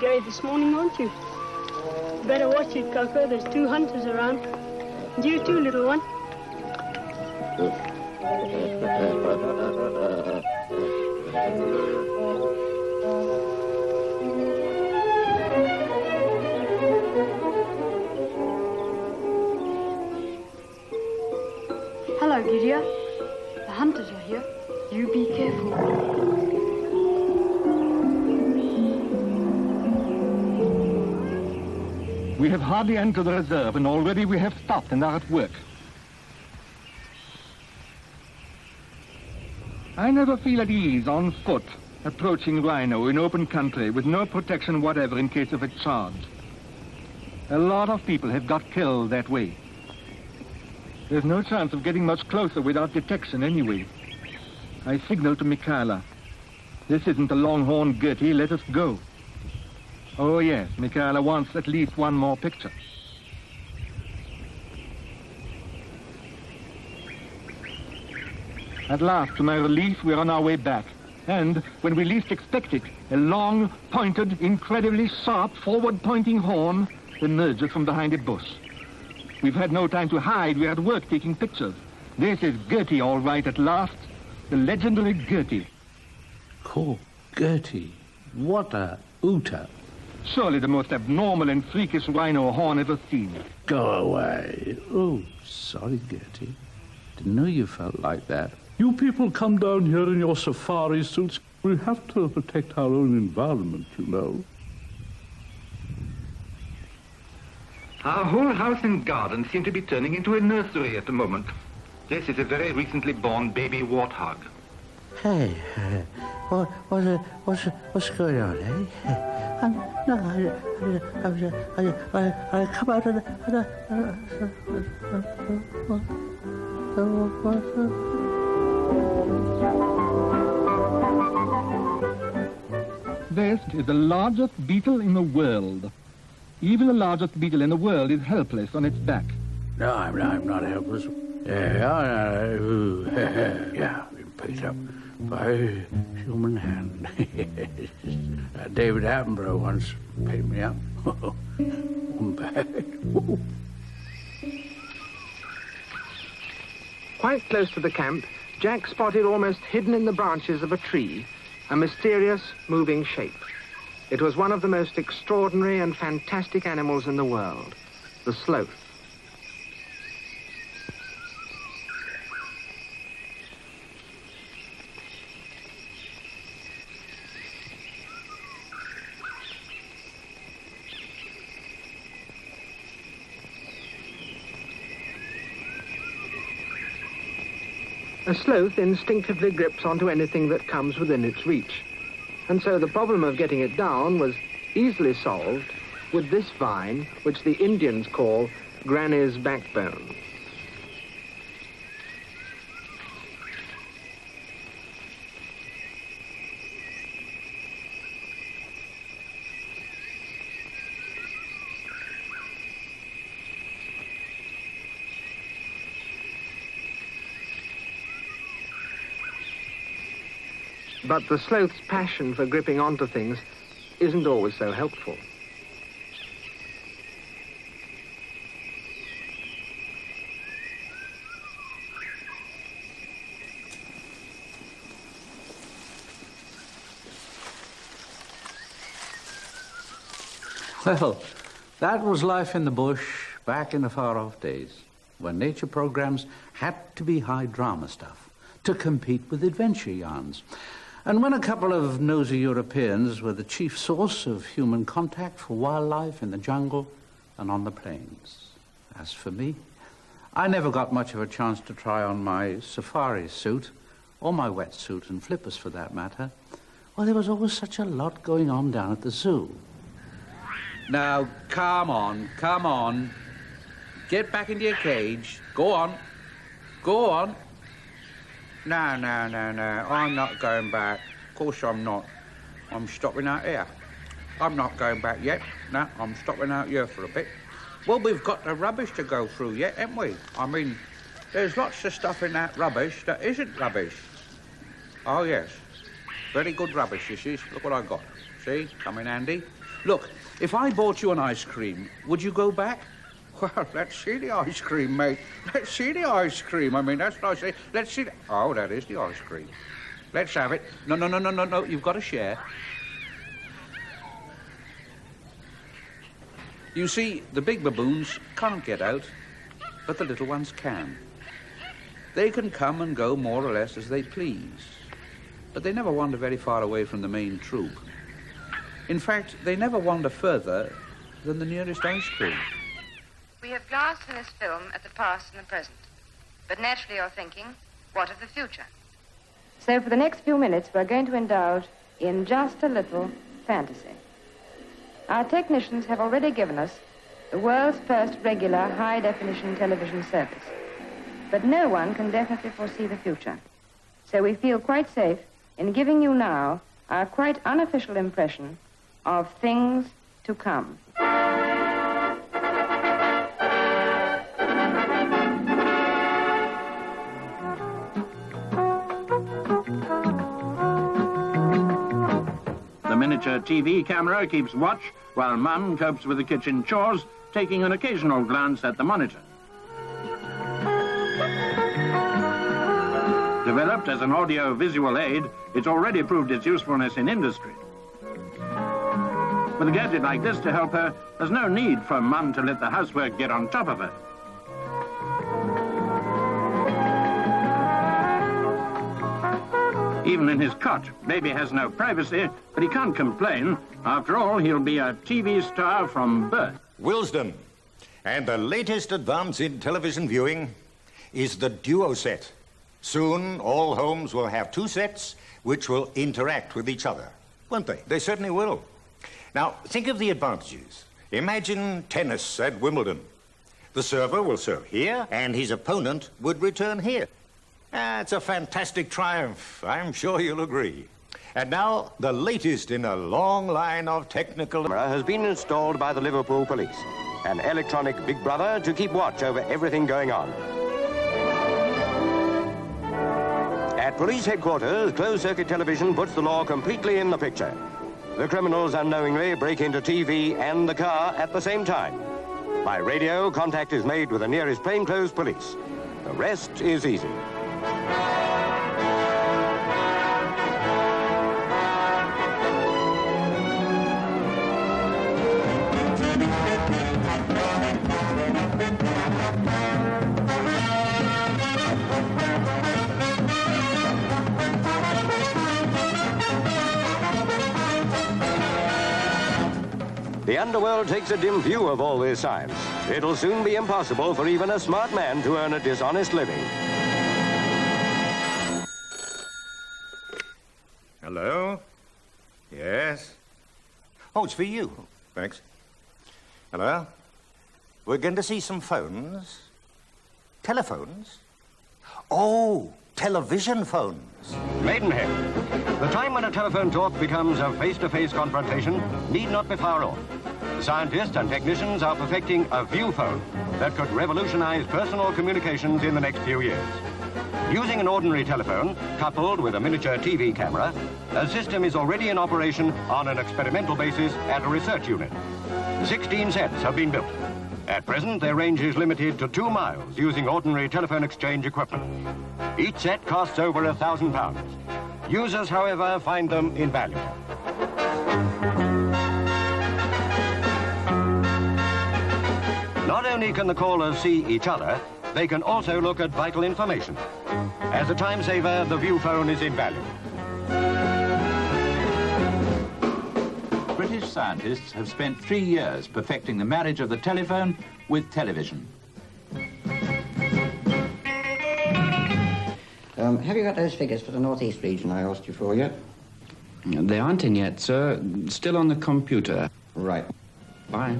Gary, this morning, won't you? Better watch it, Coco. There's 2 hunters around. And you too, little one. Hello, Gideon. The hunters are here. You be careful. We have hardly entered the reserve, and already we have stopped and are at work. I never feel at ease on foot, approaching rhino in open country with no protection whatever in case of a charge. A lot of people have got killed that way. There's no chance of getting much closer without detection anyway. I signaled to Michaela. This isn't a longhorn Gertie, let us go. Oh yes, Michaela wants at least one more picture. At last, to my relief, we're on our way back. And, when we least expect it, a long, pointed, incredibly sharp, forward-pointing horn emerges from behind a bush. We've had no time to hide. We're at work taking pictures. This is Gertie, all right, at last. The legendary Gertie. Cool. Gertie. What a ooter. Surely the most abnormal and freakish rhino horn ever seen. Go away. Oh, sorry, Gertie. Didn't know you felt like that. You people come down here in your safari suits. We have to protect our own environment, you know. Our whole house and garden seem to be turning into a nursery at the moment. This is a very recently born baby warthog. Hey, what's going on, eh? I come out of This is the largest beetle in the world. Even the largest beetle in the world is helpless on its back. No, I'm not helpless. Yeah, been picked up by a human hand. David Attenborough once picked me up. I'm bad. Quite close to the camp, Jack spotted almost hidden in the branches of a tree a mysterious, moving shape. It was one of the most extraordinary and fantastic animals in the world, the sloth. A sloth instinctively grips onto anything that comes within its reach. And so the problem of getting it down was easily solved with this vine, which the Indians call Granny's backbone. But the sloth's passion for gripping onto things isn't always so helpful. Well, that was life in the bush back in the far-off days, when nature programs had to be high drama stuff to compete with adventure yarns. And when a couple of nosy Europeans were the chief source of human contact for wildlife in the jungle and on the plains. As for me, I never got much of a chance to try on my safari suit, or my wetsuit and flippers for that matter. Well, there was always such a lot going on down at the zoo. Now, come on. Get back into your cage. Go on. No, I'm not going back. Of course I'm not. I'm stopping out here. I'm not going back yet. No, I'm stopping out here for a bit. Well, we've got the rubbish to go through yet, haven't we? I mean, there's lots of stuff in that rubbish that isn't rubbish. Oh, yes. Very good rubbish, this is. Look what I got. See? Come in handy. Look, if I bought you an ice cream, would you go back? Well, let's see the ice cream, mate. Let's see the ice cream. I mean, that's nice. Let's see. Oh, that is the ice cream. Let's have it. No. You've got to share. You see, the big baboons can't get out, but the little ones can. They can come and go more or less as they please, but they never wander very far away from the main troop. In fact, they never wander further than the nearest ice cream. We have glanced in this film at the past and the present. But naturally you're thinking, what of the future? So for the next few minutes, we're going to indulge in just a little fantasy. Our technicians have already given us the world's first regular high-definition television service. But no one can definitely foresee the future. So we feel quite safe in giving you now our quite unofficial impression of things to come. The miniature TV camera keeps watch while Mum copes with the kitchen chores, taking an occasional glance at the monitor. Developed as an audio-visual aid, it's already proved its usefulness in industry. With a gadget like this to help her, there's no need for Mum to let the housework get on top of her. Even in his cot, baby has no privacy, but he can't complain. After all, he'll be a TV star from birth. Wilsden. And the latest advance in television viewing is the duo set. Soon, all homes will have two sets which will interact with each other, won't they? They certainly will. Now, think of the advantages. Imagine tennis at Wimbledon. The server will serve here, and his opponent would return here. It's a fantastic triumph. I'm sure you'll agree. And now, the latest in a long line of technical... has been installed by the Liverpool Police. An electronic big brother to keep watch over everything going on. At police headquarters, closed-circuit television puts the law completely in the picture. The criminals unknowingly break into TV and the car at the same time. By radio, contact is made with the nearest plainclothes police. The rest is easy. The underworld takes a dim view of all this science. It'll soon be impossible for even a smart man to earn a dishonest living. Hello? Yes? Oh, it's for you. Thanks. Hello? We're going to see some phones. Telephones? Oh, television phones. Maidenhead. The time when a telephone talk becomes a face-to-face confrontation need not be far off. Scientists and technicians are perfecting a view phone that could revolutionize personal communications in the next few years. Using an ordinary telephone, coupled with a miniature TV camera, a system is already in operation on an experimental basis at a research unit. 16 sets have been built. At present, their range is limited to 2 miles using ordinary telephone exchange equipment. Each set costs over £1,000. Users, however, find them invaluable. Not only can the callers see each other, they can also look at vital information. As a time saver, the view phone is invaluable. British scientists have spent 3 years perfecting the marriage of the telephone with television. Have you got those figures for the northeast region I asked you for yet? They aren't in yet, sir. Still on the computer. Right. Bye.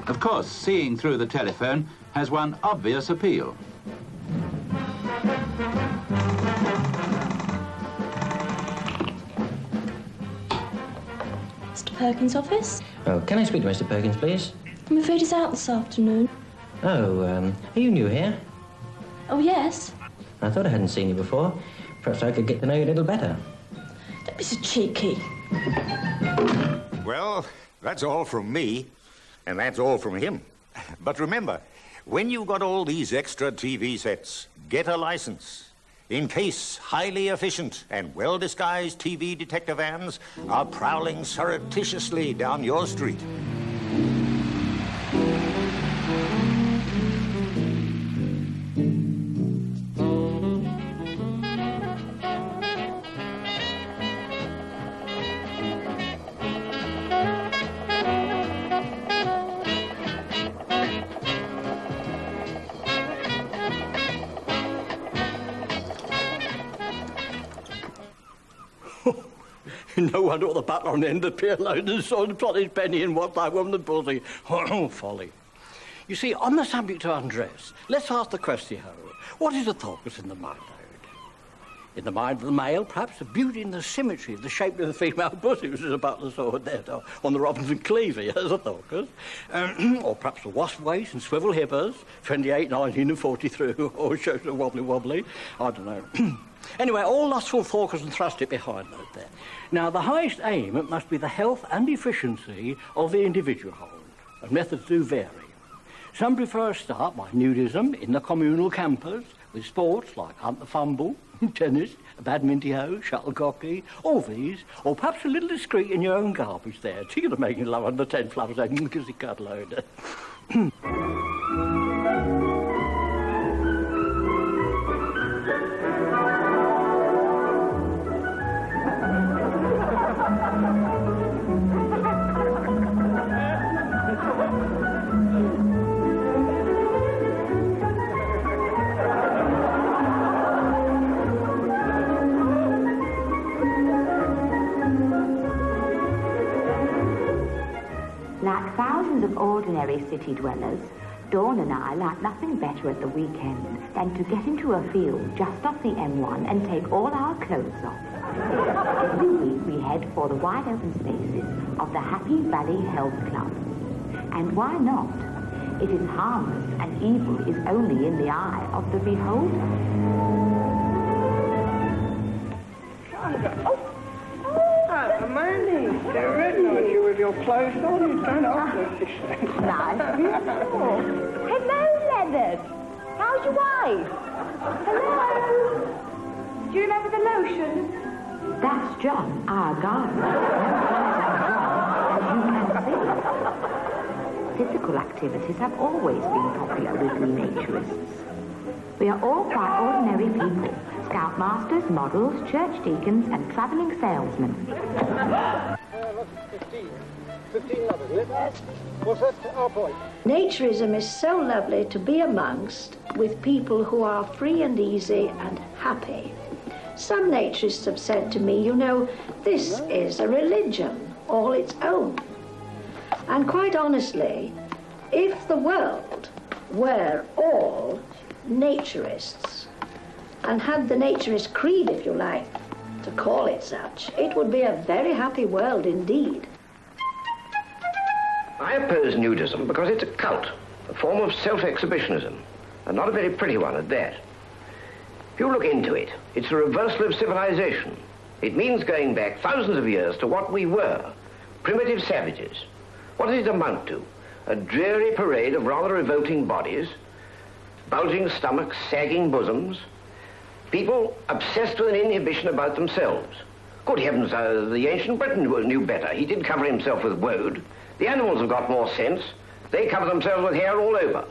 Of course, seeing through the telephone has one obvious appeal. Mr. Perkins' office? Oh, can I speak to Mr. Perkins, please? I'm afraid he's out this afternoon. Oh, are you new here? Oh, yes. I thought I hadn't seen you before. Perhaps I could get to know you a little better. Don't be so cheeky. Well, that's all from me, and that's all from him. But remember, when you've got all these extra TV sets, get a license. In case highly efficient and well-disguised TV detector vans are prowling surreptitiously down your street. No wonder what the butler on the end of the pier loaded and saw him plot his penny in what I want the pussy. Oh, folly. You see, on the subject of undress, let's ask the question, what is the focus in the mind, In the mind of the male, perhaps the beauty and the symmetry of the shape of the female pussy, which is about the sword there on the Robinson Cleavey as a focus. Or perhaps the wasp waist and swivel hippers, 28, 19 and 43, or shows a wobbly. I don't know. Anyway, all lustful focus and thrust it behind that there. Now, the highest aim it must be the health and efficiency of the individual, and methods do vary. Some prefer to start by nudism in the communal campus, with sports like hunt the fumble, tennis, badminton, shuttlecocky, all these, or perhaps a little discreet in your own garbage there, thinking of making love under 10 flowers and because you cut load. Like thousands of ordinary city dwellers, Dawn and I like nothing better at the weekend than to get into a field just off the M1 and take all our clothes off. Every week we head for the wide open spaces of the Happy Valley Health Club. And why not? It is harmless and evil is only in the eye of the beholder. Mandy, they're recognize you with your clothes on. You don't often fish. Nice. Hello, Leonard. How's your wife? Hello. Do you remember the lotion? That's John, our gardener. As you can see. Physical activities have always been popular with we naturists. We are all quite ordinary people. Scoutmasters, models, church deacons, and travelling salesmen. 15 lovers, is it? What's that? Our point. Naturism is so lovely to be amongst with people who are free and easy and happy. Some naturists have said to me, you know, this is a religion all its own. And quite honestly, if the world were all naturists and had the naturist creed, if you like, to call it such, it would be a very happy world indeed. I oppose nudism because it's a cult, a form of self-exhibitionism, and not a very pretty one at that. If you look into it, it's a reversal of civilization. It means going back thousands of years to what we were, primitive savages. What does it amount to? A dreary parade of rather revolting bodies, bulging stomachs, sagging bosoms, people obsessed with an inhibition about themselves. Good heavens, the ancient Briton knew better. He did cover himself with woad. The animals have got more sense. They cover themselves with hair all over.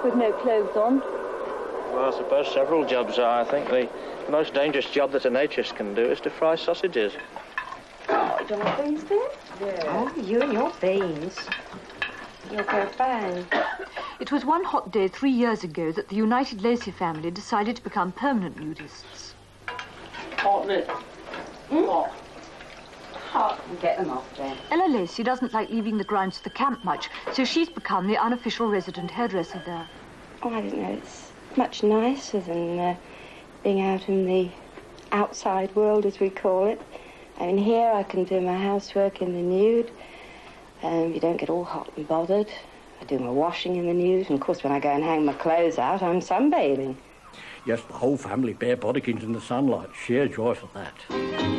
With no clothes on. Well, I suppose several jobs are. I think the most dangerous job that a naturist can do is to fry sausages. Oh, do you want beans then? Yeah. Oh, you and your beans. You'll go fine. It was one hot day 3 years ago that the United Lacey family decided to become permanent nudists. Hot, Nick. Hot. Oh, get them off then. Ella Lacey doesn't like leaving the grounds of the camp much, so she's become the unofficial resident hairdresser there. Oh, I don't know. It's much nicer than being out in the outside world, as we call it. I mean, here I can do my housework in the nude. You don't get all hot and bothered. I do my washing in the nude, and of course when I go and hang my clothes out, I'm sunbathing. Yes, the whole family bare bodykins in the sunlight. Sheer joy for that.